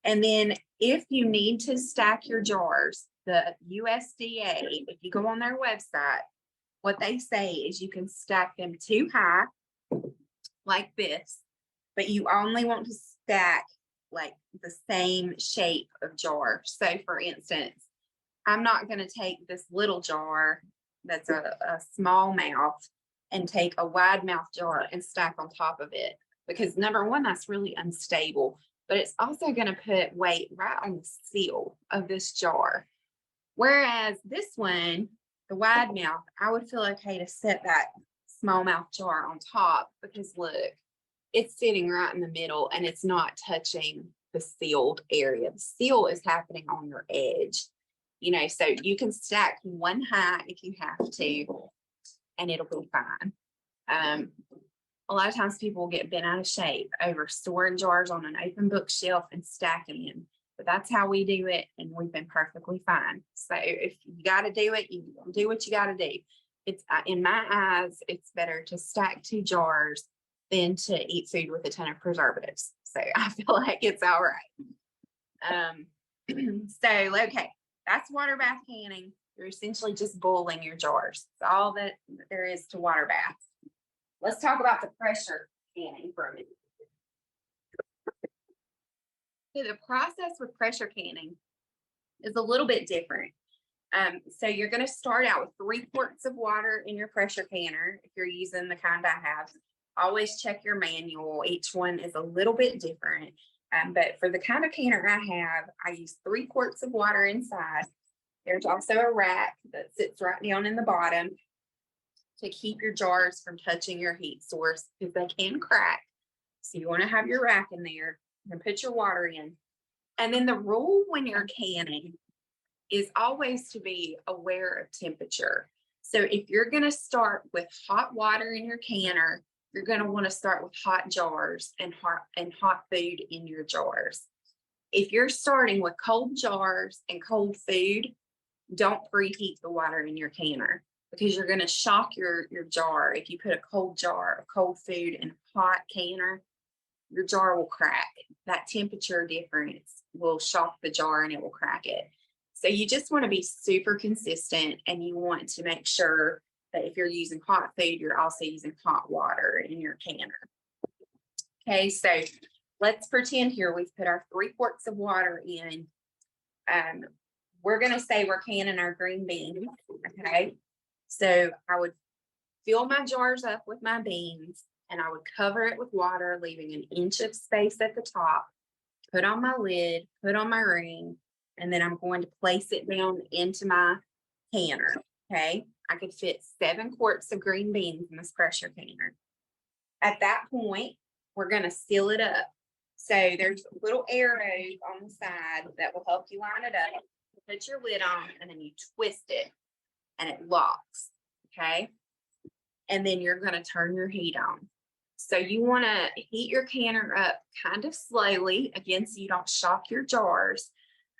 And then if you need to stack your jars, the USDA, if you go on their website, what they say is you can stack them too high like this, but you only want to stack like the same shape of jar. So for instance, I'm not going to take this little jar that's a small mouth and take a wide mouth jar and stack on top of it because number one, that's really unstable, but it's also going to put weight right on the seal of this jar. Whereas this one, the wide mouth, I would feel okay to set that small mouth jar on top because look, it's sitting right in the middle and it's not touching the sealed area. The seal is happening on your edge, so you can stack one high if you have to, and it'll be fine. A lot of times people will get bent out of shape over storing jars on an open bookshelf and stacking them, but that's how we do it, and we've been perfectly fine. So if you got to do it, you do what you got to do. It's in my eyes, it's better to stack 2 jars than to eat food with a ton of preservatives. So I feel like it's all right. Okay, that's water bath canning. You're essentially just boiling your jars. It's all that there is to water baths. Let's talk about the pressure canning for a minute. So the process with pressure canning is a little bit different. So you're going to start out with 3 quarts of water in your pressure canner. If you're using the kind I have, always check your manual. Each one is a little bit different. But for the kind of canner I have, I use 3 quarts of water inside. There's also a rack that sits right down in the bottom to keep your jars from touching your heat source because they can crack. So you want to have your rack in there and put your water in. And then the rule when you're canning is always to be aware of temperature. So if you're going to start with hot water in your canner, you're going to want to start with hot jars and hot food in your jars. If you're starting with cold jars and cold food, don't preheat the water in your canner because you're going to shock your jar. If you put a cold jar of cold food in a hot canner, your jar will crack. That temperature difference will shock the jar and it will crack it. So you just want to be super consistent, and you want to make sure that if you're using hot food, you're also using hot water in your canner. Okay, so let's pretend here we've put our 3 quarts of water in. We're going to say we're canning our green beans. Okay, so I would fill my jars up with my beans and I would cover it with water, leaving an inch of space at the top, put on my lid, put on my ring, and then I'm going to place it down into my canner. Okay, I could fit 7 quarts of green beans in this pressure canner. At that point, we're going to seal it up. So there's little arrows on the side that will help you line it up. Put your lid on and then you twist it and it locks. Okay, and then you're going to turn your heat on. So you want to heat your canner up kind of slowly, again, so you don't shock your jars.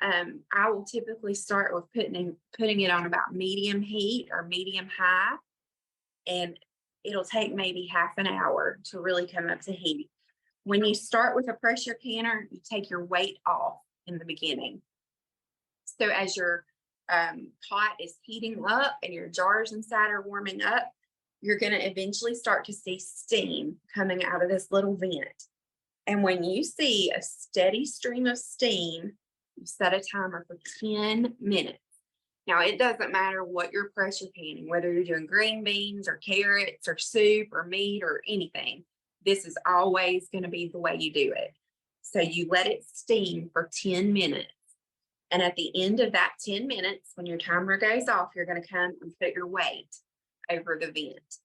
I will typically start with putting it on about medium heat or medium high, and it'll take maybe half an hour to really come up to heat. When you start with a pressure canner, you take your weight off in the beginning. So as your pot is heating up and your jars inside are warming up, you're going to eventually start to see steam coming out of this little vent. And when you see a steady stream of steam, you set a timer for 10 minutes. Now, it doesn't matter what you're pressure canning, whether you're doing green beans or carrots or soup or meat or anything. This is always going to be the way you do it. So you let it steam for 10 minutes. And at the end of that 10 minutes, when your timer goes off, you're going to come and put your weight over the vent.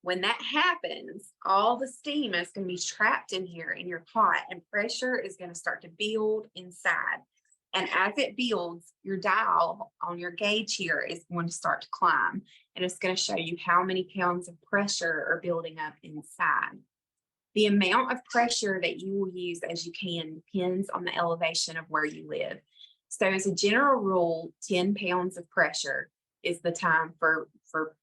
When that happens, all the steam is going to be trapped in here in your pot, and pressure is going to start to build inside. And as it builds, your dial on your gauge here is going to start to climb, and it's going to show you how many pounds of pressure are building up inside. The amount of pressure that you will use as you can depends on the elevation of where you live. So as a general rule, 10 pounds of pressure is the time for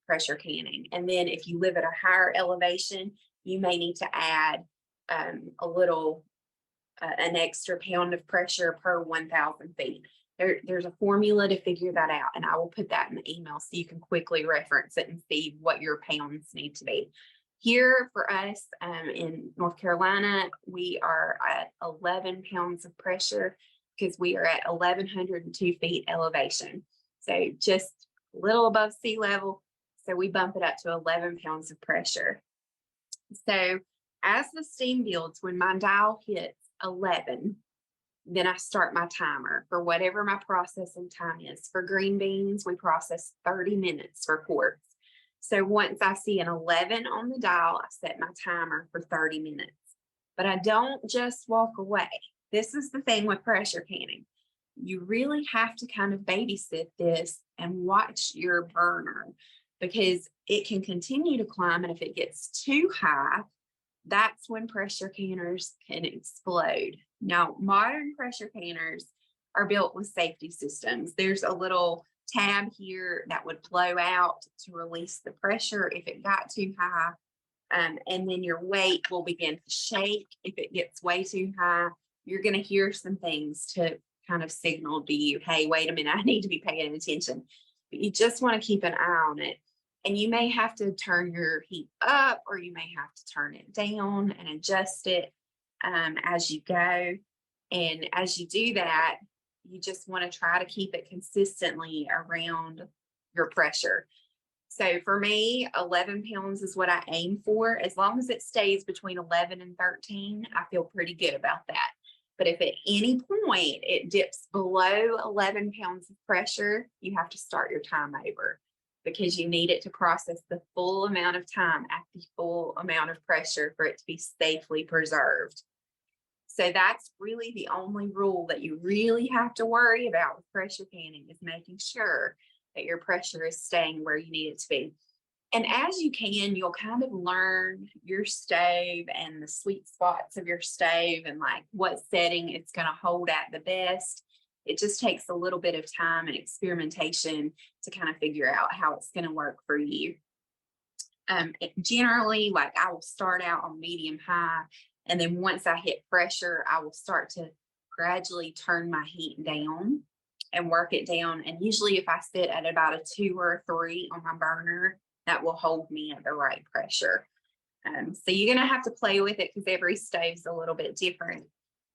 pressure canning. And then if you live at a higher elevation, you may need to add an extra pound of pressure per 1,000 feet. There's a formula to figure that out, and I will put that in the email so you can quickly reference it and see what your pounds need to be. Here for us in North Carolina, we are at 11 pounds of pressure because we are at 1,102 feet elevation. So just a little above sea level. So we bump it up to 11 pounds of pressure. So as the steam builds, when my dial hits 11, then I start my timer for whatever my processing time is. For green beans, we process 30 minutes for quarts. So once I see an 11 on the dial, I set my timer for 30 minutes. But I don't just walk away. This is the thing with pressure canning. You really have to kind of babysit this and watch your burner, because it can continue to climb. And if it gets too high, that's when pressure canners can explode. Now, modern pressure canners are built with safety systems. There's a little tab here that would blow out to release the pressure if it got too high. And then your weight will begin to shake. If it gets way too high, you're going to hear some things to kind of signal to you, hey, wait a minute, I need to be paying attention. But you just want to keep an eye on it. And you may have to turn your heat up, or you may have to turn it down and adjust it as you go. And as you do that, you just want to try to keep it consistently around your pressure. So for me, 11 pounds is what I aim for. As long as it stays between 11 and 13, I feel pretty good about that. But if at any point it dips below 11 pounds of pressure, you have to start your time over, because you need it to process the full amount of time at the full amount of pressure for it to be safely preserved. So that's really the only rule that you really have to worry about with pressure canning, is making sure that your pressure is staying where you need it to be. And as you can, you'll kind of learn your stove and the sweet spots of your stove and like what setting it's going to hold at the best. It just takes a little bit of time and experimentation to kind of figure out how it's going to work for you. Generally, like I will start out on medium high, and then once I hit pressure, I will start to gradually turn my heat down and work it down. And usually if I sit at about a 2 or a 3 on my burner, that will hold me at the right pressure. So you're going to have to play with it, because every stove's a little bit different.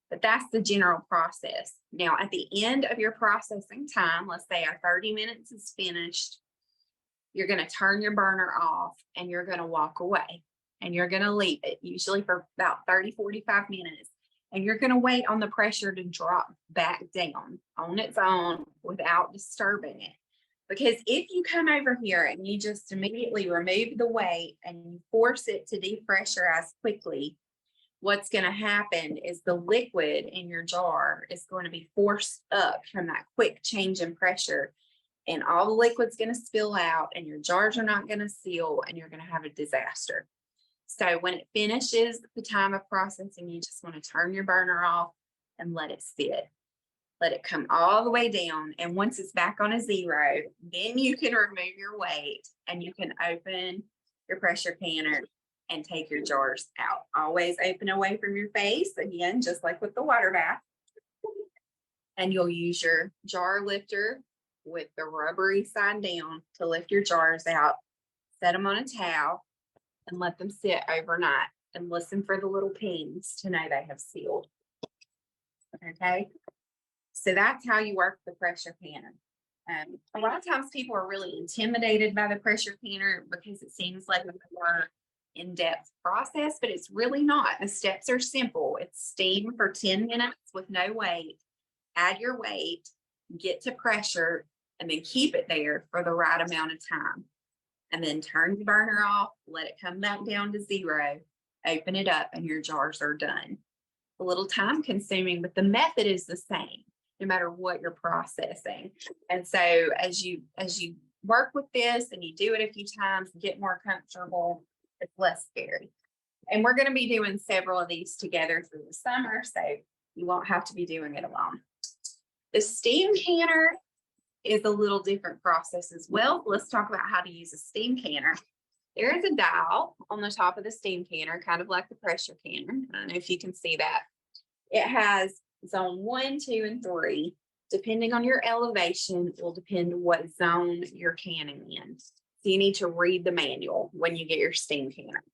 But that's the general process. Now, at the end of your processing time, let's say our 30 minutes is finished, you're going to turn your burner off and you're going to walk away, and you're going to leave it usually for about 30-45 minutes. And you're going to wait on the pressure to drop back down on its own without disturbing it. Because if you come over here and you just immediately remove the weight and you force it to depressurize quickly, what's going to happen is the liquid in your jar is going to be forced up from that quick change in pressure, and all the liquid's going to spill out, and your jars are not going to seal, and you're going to have a disaster. So when it finishes the time of processing, you just want to turn your burner off and let it sit. Let it come all the way down. And once it's back on a 0, then you can remove your weight and you can open your pressure canner and take your jars out. Always open away from your face, again, just like with the water bath. And you'll use your jar lifter with the rubbery side down to lift your jars out. Set them on a towel and let them sit overnight, and listen for the little pings to know they have sealed. Okay. So that's how you work the pressure canner. A lot of times people are really intimidated by the pressure canner because it seems like a more in-depth process, but it's really not. The steps are simple. It's steam for 10 minutes with no weight, add your weight, get to pressure, and then keep it there for the right amount of time. and then turn the burner off, let it come back down to 0, open it up, and your jars are done. A little time consuming, but the method is the same no matter what you're processing. And so as you work with this and you do it a few times and get more comfortable, it's less scary. And we're going to be doing several of these together through the summer, so you won't have to be doing it alone. The steam canner is a little different process as well. Let's talk about how to use a steam canner. There is a dial on the top of the steam canner, kind of like the pressure canner. I don't know if you can see that. It has zone 1, 2, and 3. Depending on your elevation, it will depend what zone you're canning in. So you need to read the manual when you get your steam canner.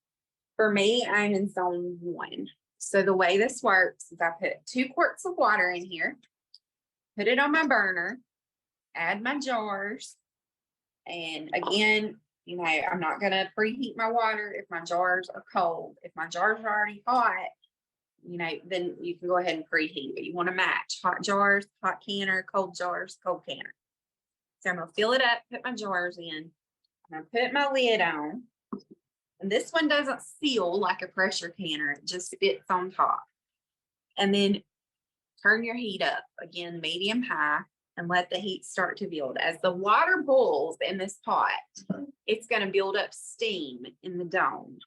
For me, I'm in zone 1. So the way this works is I put 2 quarts of water in here, put it on my burner, add my jars. And again, you know, I'm not going to preheat my water if my jars are cold. If my jars are already hot, you know, then you can go ahead and preheat, but you want to match hot jars, hot canner, cold jars, cold canner. So I'm going to fill it up, put my jars in. I'm going to put my lid on. And this one doesn't seal like a pressure canner. It just fits on top. And then turn your heat up, again, medium high, and let the heat start to build. As the water boils in this pot, it's going to build up steam in the dome.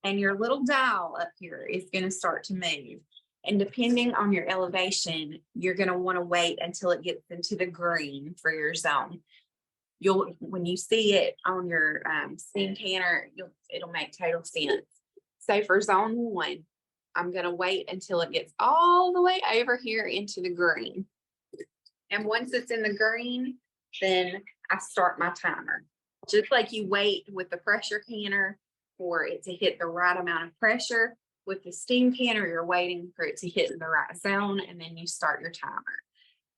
And your little dial up here is going to start to move. And depending on your elevation, you're going to want to wait until it gets into the green for your zone. When you see it on your steam canner, it'll make total sense. So for zone 1, I'm going to wait until it gets all the way over here into the green. And once it's in the green, then I start my timer. Just like you wait with the pressure canner for it to hit the right amount of pressure, with the steam canner, you're waiting for it to hit in the right zone, and then you start your timer.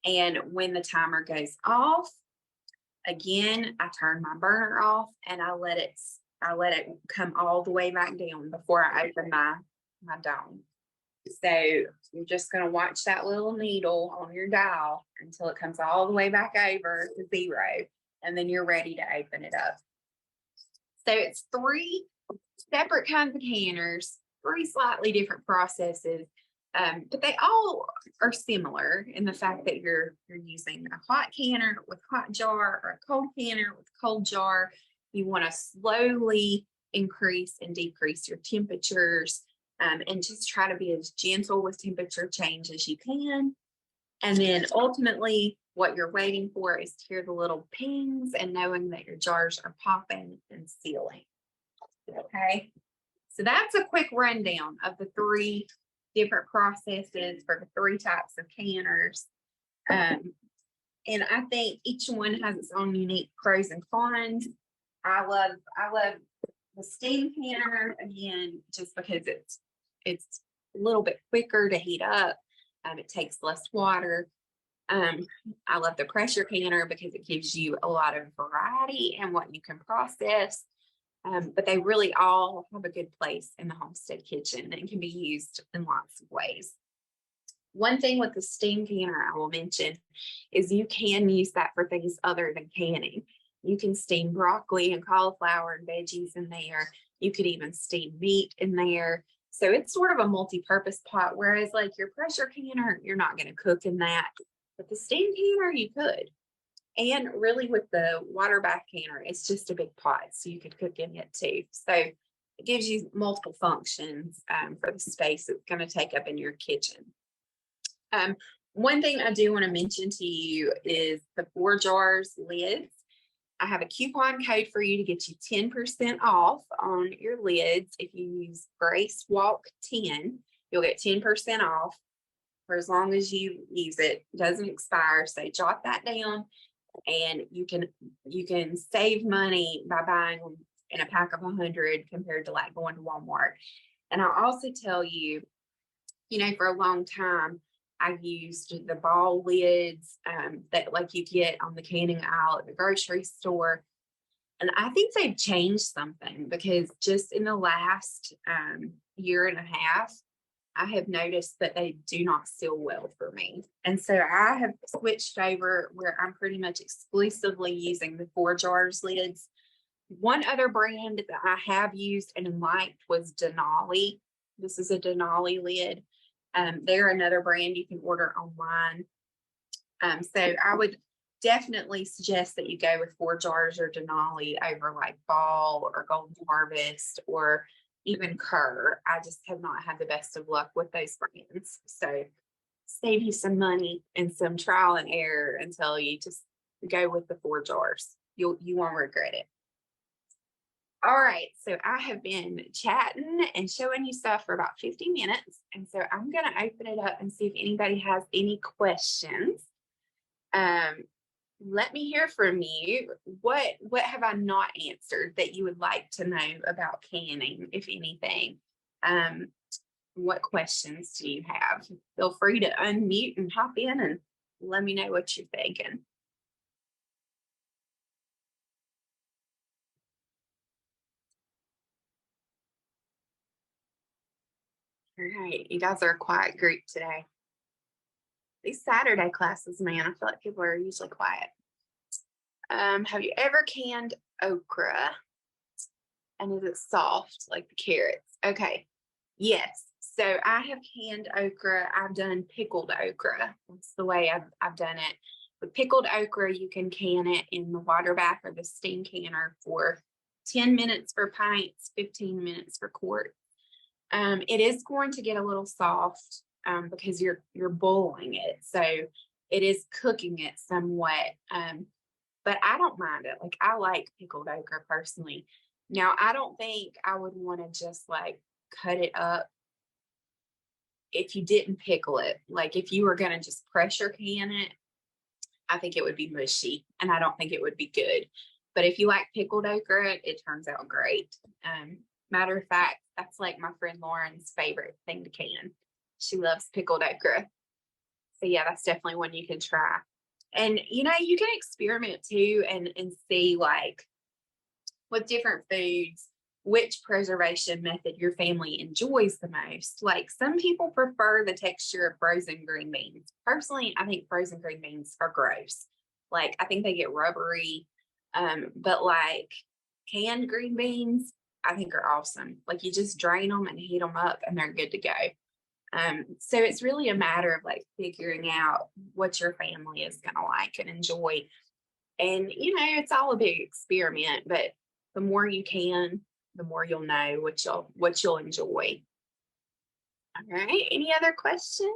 And when the timer goes off, again, I turn my burner off and I let it come all the way back down before I open my dome. So you're just going to watch that little needle on your dial until it comes all the way back over to 0, and then you're ready to open it up. So it's 3 separate kinds of canners, 3 slightly different processes, but they all are similar in the fact that you're using a hot canner with hot jar or a cold canner with cold jar. You want to slowly increase and decrease your temperatures, and just try to be as gentle with temperature change as you can. And then ultimately, what you're waiting for is to hear the little pings and knowing that your jars are popping and sealing. Okay, so that's a quick rundown of the 3 different processes for the 3 types of canners. And I think each one has its own unique pros and cons. I love the steam canner, again, just because it's a little bit quicker to heat up. It takes less water. I love the pressure canner because it gives you a lot of variety and what you can process. But they really all have a good place in the homestead kitchen and can be used in lots of ways. One thing with the steam canner I will mention is you can use that for things other than canning. You can steam broccoli and cauliflower and veggies in there. You could even steam meat in there. So it's sort of a multi-purpose pot, whereas like your pressure canner, you're not going to cook in that. But the steam canner, you could. And really with the water bath canner, it's just a big pot, so you could cook in it too. So it gives you multiple functions for the space it's going to take up in your kitchen. One thing I do want to mention to you is the 4 jars lids. I have a coupon code for you to get you 10% off on your lids. If you use Grace Walk 10, you'll get 10% off for as long as you use it. It doesn't expire, so jot that down. And you can save money by buying them in a pack of 100 compared to like going to Walmart. And I'll also tell you, for a long time, I used the ball lids that like you get on the canning aisle at the grocery store. And I think they've changed something, because just in the last year and a half, I have noticed that they do not seal well for me. And so I have switched over where I'm pretty much exclusively using the 4 jars lids. One other brand that I have used and liked was Denali. This is a Denali lid. They're another brand you can order online. So I would definitely suggest that you go with 4 jars or Denali over like Ball or Golden Harvest or even Kerr. I just have not had the best of luck with those brands. So save you some money and some trial and error until you just go with the 4 jars. You won't regret it. All right, so I have been chatting and showing you stuff for about 50 minutes. And so I'm going to open it up and see if anybody has any questions. Let me hear from you. What have I not answered that you would like to know about canning, if anything? What questions do you have? Feel free to unmute and hop in and let me know what you're thinking. All right, you guys are a quiet group today. These Saturday classes, man, I feel like people are usually quiet. Have you ever canned okra? And is it soft like the carrots? Okay. Yes. So I have canned okra. I've done pickled okra. That's the way I've done it. With pickled okra, you can can it in the water bath or the steam canner for 10 minutes for pints, 15 minutes for quart. It is going to get a little soft because you're boiling it. So it is cooking it somewhat. But I don't mind it. Like, I like pickled okra personally. Now, I don't think I would want to just like cut it up if you didn't pickle it. Like, if you were going to just pressure can it, I think it would be mushy and I don't think it would be good. But if you like pickled okra, it turns out great. Matter of fact, that's like my friend Lauren's favorite thing to can. She loves pickled okra. So yeah, that's definitely one you can try. And you know, you can experiment too and see like with different foods which preservation method your family enjoys the most. Like, some people prefer the texture of frozen green beans. Personally, I think frozen green beans are gross. Like, I think they get rubbery. But like canned green beans, I think are awesome. Like, you just drain them and heat them up and they're good to go. So it's really a matter of like figuring out what your family is going to like and enjoy. And, you know, it's all a big experiment, but the more you can, the more you'll know what you'll enjoy. All right. Any other questions?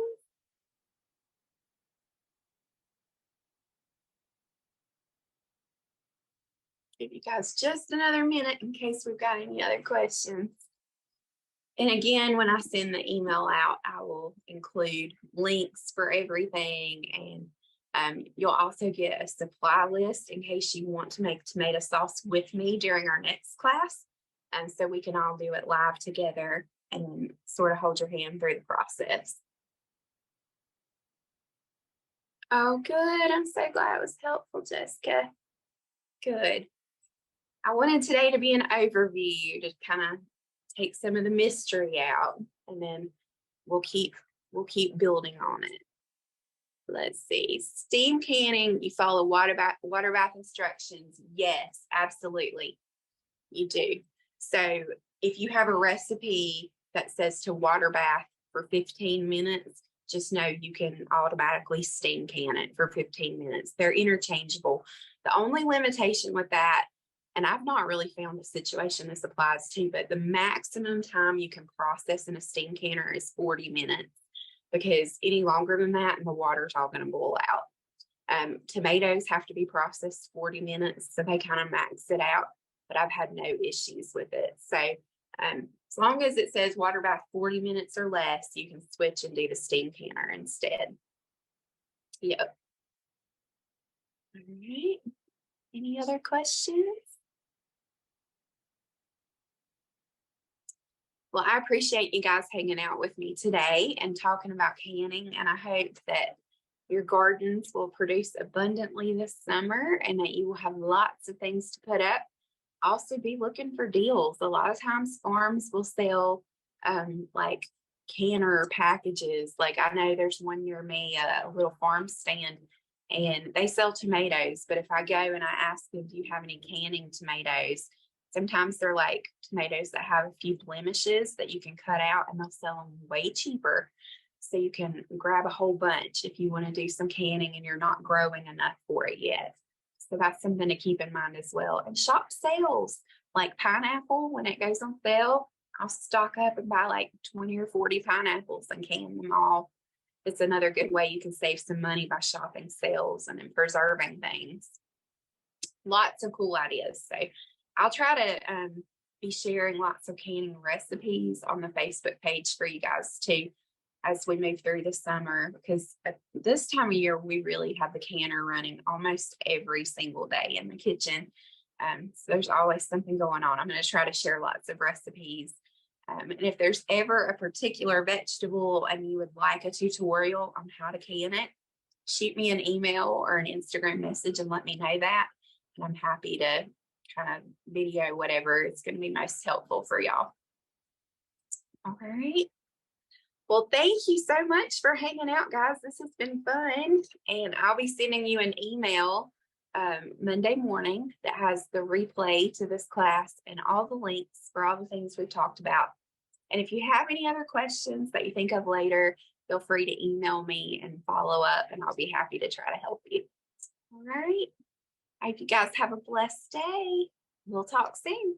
Give you guys just another minute in case we've got any other questions. And again, when I send the email out, I will include links for everything. And you'll also get a supply list in case you want to make tomato sauce with me during our next class. And so we can all do it live together and sort of hold your hand through the process. Oh, good. I'm so glad it was helpful, Jessica. Good. I wanted today to be an overview to kind of take some of the mystery out, and then we'll keep building on it. Let's see. Steam canning, you follow water bath instructions. Yes, absolutely. You do. So if you have a recipe that says to water bath for 15 minutes, just know you can automatically steam can it for 15 minutes. They're interchangeable. The only limitation with that, and I've not really found a situation this applies to, but the maximum time you can process in a steam canner is 40 minutes, because any longer than that and the water's all going to boil out. Tomatoes have to be processed 40 minutes, so they kind of max it out, but I've had no issues with it. So as long as it says water bath 40 minutes or less, you can switch and do the steam canner instead. Yep. All right. Any other questions? Well, I appreciate you guys hanging out with me today and talking about canning, and I hope that your gardens will produce abundantly this summer and that you will have lots of things to put up. Also, be looking for deals. A lot of times farms will sell like canner packages. Like, I know there's one near me, a little farm stand, and they sell tomatoes. But if I go and I ask them, do you have any canning tomatoes? Sometimes they're like tomatoes that have a few blemishes that you can cut out, and they'll sell them way cheaper. So you can grab a whole bunch if you want to do some canning and you're not growing enough for it yet. So that's something to keep in mind as well. And shop sales, like pineapple, when it goes on sale, I'll stock up and buy like 20 or 40 pineapples and can them all. It's another good way you can save some money by shopping sales and preserving things. Lots of cool ideas. So I'll try to be sharing lots of canning recipes on the Facebook page for you guys too as we move through the summer, because at this time of year we really have the canner running almost every single day in the kitchen. So there's always something going on. I'm going to try to share lots of recipes. And if there's ever a particular vegetable and you would like a tutorial on how to can it, shoot me an email or an Instagram message and let me know that. And I'm happy to kind of video whatever is going to be most helpful for y'all. All right. Well, thank you so much for hanging out, guys. This has been fun. And I'll be sending you an email Monday morning that has the replay to this class and all the links for all the things we've talked about. And if you have any other questions that you think of later, feel free to email me and follow up, and I'll be happy to try to help you. All right. I hope you guys have a blessed day. We'll talk soon.